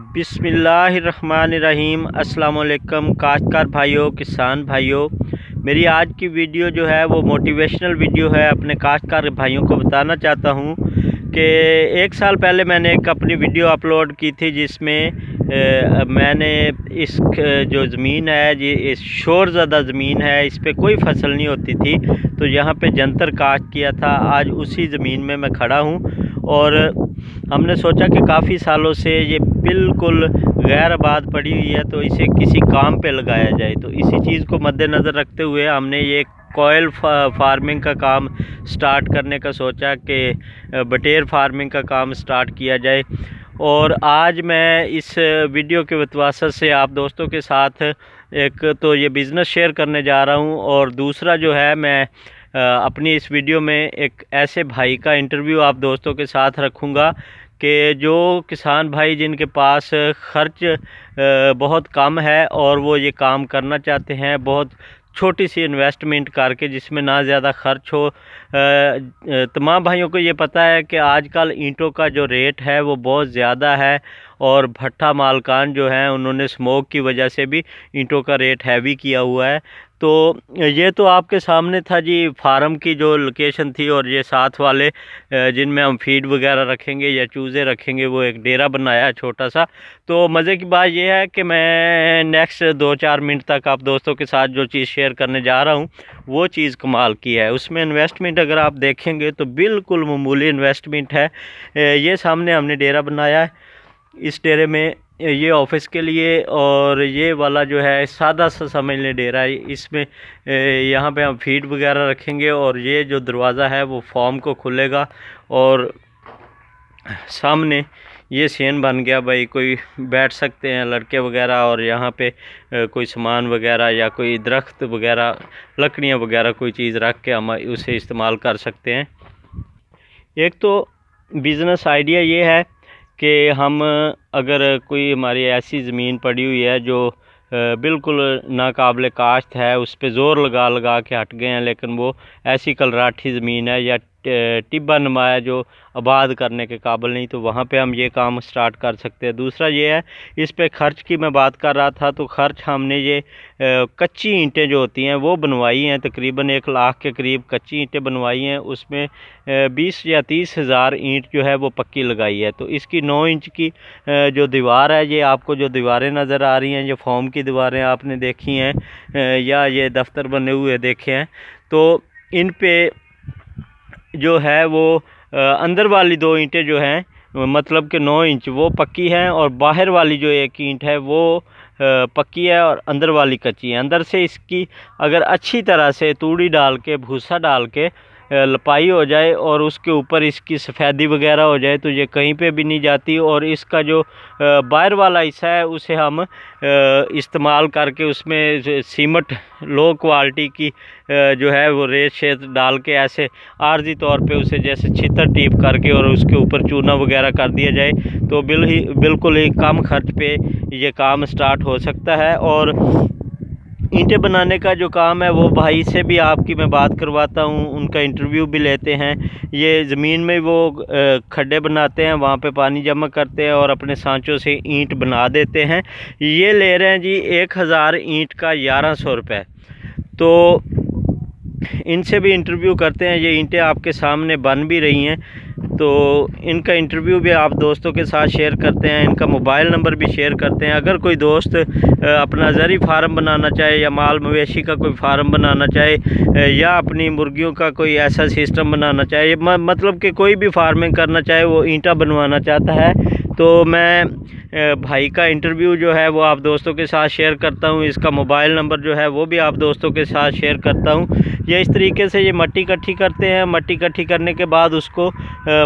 बिस्मिल्लाहिर्रहमानिर्रहीम। अस्सलाम वालेकुम काश्तकार भाइयों, किसान भाइयों। मेरी आज की वीडियो जो है वो मोटिवेशनल वीडियो है। अपने काश्तकार भाइयों को बताना चाहता हूँ कि 1 साल पहले मैंने एक अपनी वीडियो अपलोड की थी जिसमें मैंने इस जो ज़मीन है ये शोर ज़्यादा ज़मीन है, इस पर कोई फसल नहीं होती थी, तो यहाँ पे जंतर काश्त किया था। आज उसी ज़मीन में मैं खड़ा हूँ और हमने सोचा कि काफ़ी सालों से ये बिल्कुल गैर आबाद पड़ी हुई है, तो इसे किसी काम पे लगाया जाए। तो इसी चीज़ को मद्देनज़र रखते हुए हमने ये कोयल फार्मिंग का काम स्टार्ट करने का सोचा कि बटेर फार्मिंग का काम स्टार्ट किया जाए। और आज मैं इस वीडियो के वतवासत से आप दोस्तों के साथ एक तो ये बिज़नेस शेयर करने जा रहा हूँ, और दूसरा जो है मैं अपनी इस वीडियो में एक ऐसे भाई का इंटरव्यू आप दोस्तों के साथ रखूँगा कि जो किसान भाई जिनके पास खर्च बहुत कम है और वो ये काम करना चाहते हैं, बहुत छोटी सी इन्वेस्टमेंट करके जिसमें ना ज़्यादा खर्च हो। तमाम भाइयों को ये पता है कि आजकल ईंटों का जो रेट है वो बहुत ज़्यादा है, और भट्ठा मालकान जो हैं उन्होंने स्मोक की वजह से भी ईंटों का रेट हैवी किया हुआ है। तो ये तो आपके सामने था जी फार्म की जो लोकेशन थी, और ये साथ वाले जिनमें हम फीड वगैरह रखेंगे या चूज़े रखेंगे, वो एक डेरा बनाया है छोटा सा। तो मज़े की बात यह है कि मैं नेक्स्ट 2-4 मिनट तक आप दोस्तों के साथ जो चीज़ शेयर करने जा रहा हूँ वो चीज़ कमाल की है। उसमें इन्वेस्टमेंट अगर आप देखेंगे तो बिल्कुल मामूली इन्वेस्टमेंट है। ये सामने हमने डेरा बनाया है, इस डेरे में ये ऑफिस के लिए, और ये वाला जो है सादा सा समझ लें डेरा है। इसमें यहाँ पे हम फीड वगैरह रखेंगे, और ये जो दरवाज़ा है वो फार्म को खुलेगा, और सामने ये सेन बन गया भाई, कोई बैठ सकते हैं लड़के वगैरह, और यहाँ पे कोई सामान वगैरह या कोई दरख्त वगैरह, लकड़ियाँ वगैरह कोई चीज़ रख के हम उसे इस्तेमाल कर सकते हैं। एक तो बिज़नेस आइडिया ये है कि हम अगर कोई हमारी ऐसी ज़मीन पड़ी हुई है जो बिल्कुल नाकाबिले काश्त है, उस पर ज़ोर लगा लगा के हट गए हैं, लेकिन वो ऐसी कलराठी ज़मीन है या टिब्बा नुमा है जो आबाद करने के काबिल नहीं, तो वहाँ पे हम ये काम स्टार्ट कर सकते हैं। दूसरा ये है, इस पे खर्च की मैं बात कर रहा था, तो खर्च हमने ये कच्ची ईंटें जो होती हैं वो बनवाई हैं, तकरीबन 1 लाख के करीब कच्ची ईंटें बनवाई हैं। उसमें 20 या 30 हज़ार ईंट जो है वो पक्की लगाई है। तो इसकी 9 इंच की जो दीवार है, ये आपको जो दीवारें नज़र आ रही हैं, ये फॉर्म की दीवारें आपने देखी हैं या ये दफ्तर बने हुए देखे हैं, तो इन पे जो है वो अंदर वाली 2 ईंटें जो हैं मतलब कि 9 इंच वो पक्की हैं, और बाहर वाली जो 1 ईंट है वो पक्की है, और अंदर वाली कच्ची है। अंदर से इसकी अगर अच्छी तरह से तूड़ी डाल के, भूसा डाल के लपाई हो जाए और उसके ऊपर इसकी सफ़ेदी वगैरह हो जाए, तो ये कहीं पे भी नहीं जाती। और इसका जो बाहर वाला हिस्सा है उसे हम इस्तेमाल करके उसमें सीमेंट लो क्वालिटी की जो है वो रेत शेत डाल के ऐसे आर्जी तौर पे उसे जैसे छितर टीप करके और उसके ऊपर चूना वगैरह कर दिया जाए, तो बिल्कुल ही कम खर्च पे ये काम स्टार्ट हो सकता है। और ईंटें बनाने का जो काम है वो भाई से भी आपकी मैं बात करवाता हूँ, उनका इंटरव्यू भी लेते हैं। ये ज़मीन में वो खड्डे बनाते हैं, वहाँ पे पानी जमा करते हैं और अपने सांचों से ईंट बना देते हैं। ये ले रहे हैं जी 1000 ईंट का 1100 रुपये। तो इनसे भी इंटरव्यू करते हैं। ये ईंटें आपके सामने बन भी रही हैं, तो इनका इंटरव्यू भी आप दोस्तों के साथ शेयर करते हैं, इनका मोबाइल नंबर भी शेयर करते हैं। अगर कोई दोस्त अपना ज़री फार्म बनाना चाहे, या माल मवेशी का कोई फार्म बनाना चाहे, या अपनी मुर्गियों का कोई ऐसा सिस्टम बनाना चाहे, मतलब कि कोई भी फार्मिंग करना चाहे, वो ईंटा बनवाना चाहता है, तो मैं भाई का इंटरव्यू जो है वो आप दोस्तों के साथ शेयर करता हूँ। इसका मोबाइल नंबर जो है वो भी आप दोस्तों के साथ शेयर करता हूँ। ये इस तरीके से ये मट्टी इकट्ठी करते हैं। मट्टी इकट्ठी करने के बाद उसको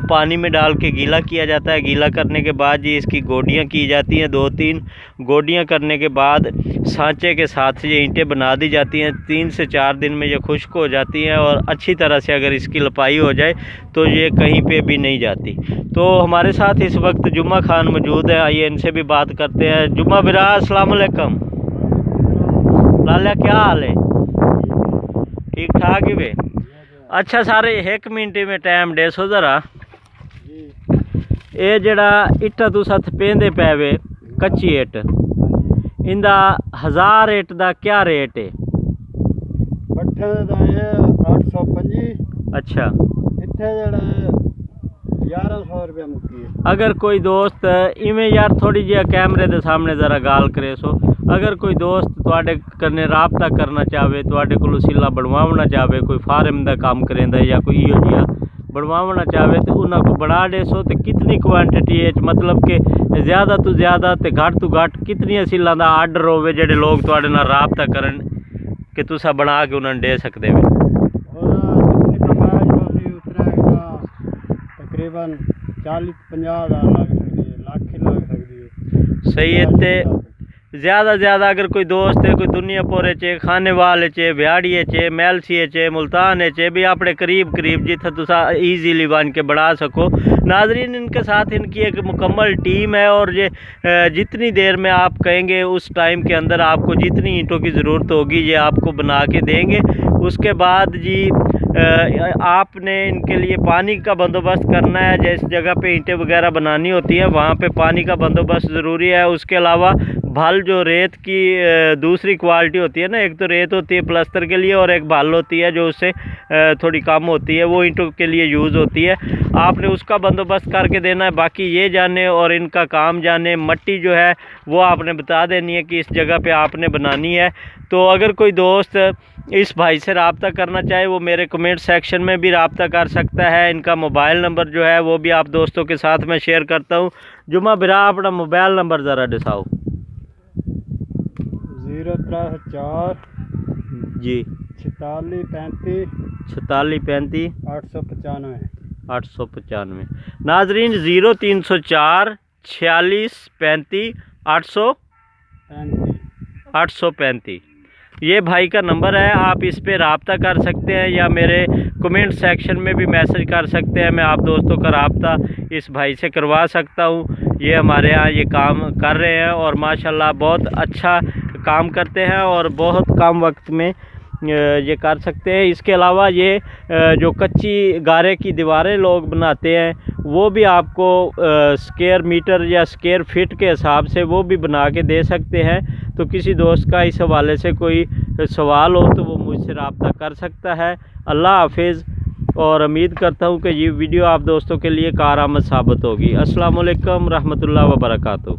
पानी में डाल के गीला किया जाता है। गीला करने के बाद ये इसकी गोडियाँ की जाती हैं। 2-3 गोडियाँ करने के बाद सांचे के साथ ये ईंटें बना दी जाती हैं। 3 से 4 दिन में ये खुश्क हो जाती हैं, और अच्छी तरह से अगर इसकी लपाई हो जाए तो ये कहीं पे भी नहीं जाती। तो हमारे साथ इस वक्त जुम्मा खान मौजूद है, आइए इनसे भी बात करते हैं। जुम्मा बिरा, अस्सलाम वालेकुम। लाला क्या हाल है? ठीक ठाक ही वे? अच्छा सारे 1 मिनट में टाइम दे सो जरा। ये जड़ा इट्टा तुस हथ पेंदे पे वे, कच्ची ईट। इंदा 1000 ईट दा क्या रेट है? पट्ठे दा है 825। अच्छा, इत्थे जेड़ा 1100 रुपया मुक्की है। अगर कोई दोस्त इवें यार थोड़ी जी कैमरे दे सामने जरा गाल करे सो, अगर कोई दोस्त तुहाडे कन्नै राबता करना चाहे, तुहाडे कोलों सिला बनवाना चाहे, कोई फार्म दा काम करेंदा या कोई इहो जिहा बनवाना चाहे तो उन्हां को बना दे सो। तो कितनी क्वांटिटी है, मतलब कि ज़्यादा तो ज़्यादा तो घट तो घट कितनी सिलां दा आर्डर होवे जेडे लोग तुहाडे नाल राबता करन कि तुसा बना के उन्हां दे सकदे हो? तकरीबन 40-50 हज़ार लग सकती है, लाख ही लग सकती है। सही है। तो ज़्यादा ज़्यादा अगर कोई दोस्त है, कोई दुनिया पोरे चे, खाने वाले चे, ब्याड़िए चे, मैलसीए चे, मुल्तान चे भी अपने करीब करीब जिथे तुसा ईजीली बन के बढ़ा सको। नाजरीन, इनके साथ इनकी एक मुकम्मल टीम है और ये जितनी देर में आप कहेंगे उस टाइम के अंदर आपको जितनी ईंटों की ज़रूरत होगी ये आपको बना के देंगे। उसके बाद जी आपने इनके लिए पानी का बंदोबस्त करना है। जिस जगह पे ईंटें वगैरह बनानी होती है वहाँ पे पानी का बंदोबस्त ज़रूरी है। उसके अलावा भल जो रेत की दूसरी क्वालिटी होती है ना, एक तो रेत होती है प्लस्तर के लिए और एक भल होती है जो उससे थोड़ी कम होती है, वो ईंटों के लिए यूज़ होती है। आपने उसका बंदोबस्त करके देना है। बाकी ये जाने और इनका काम जाने, मट्टी जो है वो आपने बता देनी है कि इस जगह पे आपने बनानी है। तो अगर कोई दोस्त इस भाई से रब्ता करना चाहे वो मेरे कमेंट सेक्शन में भी रब्ता कर सकता है। इनका मोबाइल नंबर जो है वो भी आप दोस्तों के साथ में शेयर करता हूँ। जुमा बिरा अपना मोबाइल नंबर ज़रा दिखाओ। 034 जी 4635 4635 895 895। नाजरीन 0304 46 35 835 ये भाई का नंबर है। आप इस पे रब्ता कर सकते हैं या मेरे कमेंट सेक्शन में भी मैसेज कर सकते हैं। मैं आप दोस्तों का रब्ता इस भाई से करवा सकता हूँ। ये हमारे यहाँ ये काम कर रहे हैं और माशाल्लाह बहुत अच्छा काम करते हैं और बहुत कम वक्त में ये कर सकते हैं। इसके अलावा ये जो कच्ची गारे की दीवारें लोग बनाते हैं वो भी आपको स्क्वायर मीटर या स्क्वायर फिट के हिसाब से वो भी बना के दे सकते हैं। तो किसी दोस्त का इस हवाले से कोई सवाल हो तो वो मुझसे रब्ता कर सकता है। अल्लाह हाफिज़। और उम्मीद करता हूँ कि ये वीडियो आप दोस्तों के लिए कारआमद साबित होगी। अस्सलाम वालेकुम रहमतुल्लाह व बरकातुहू।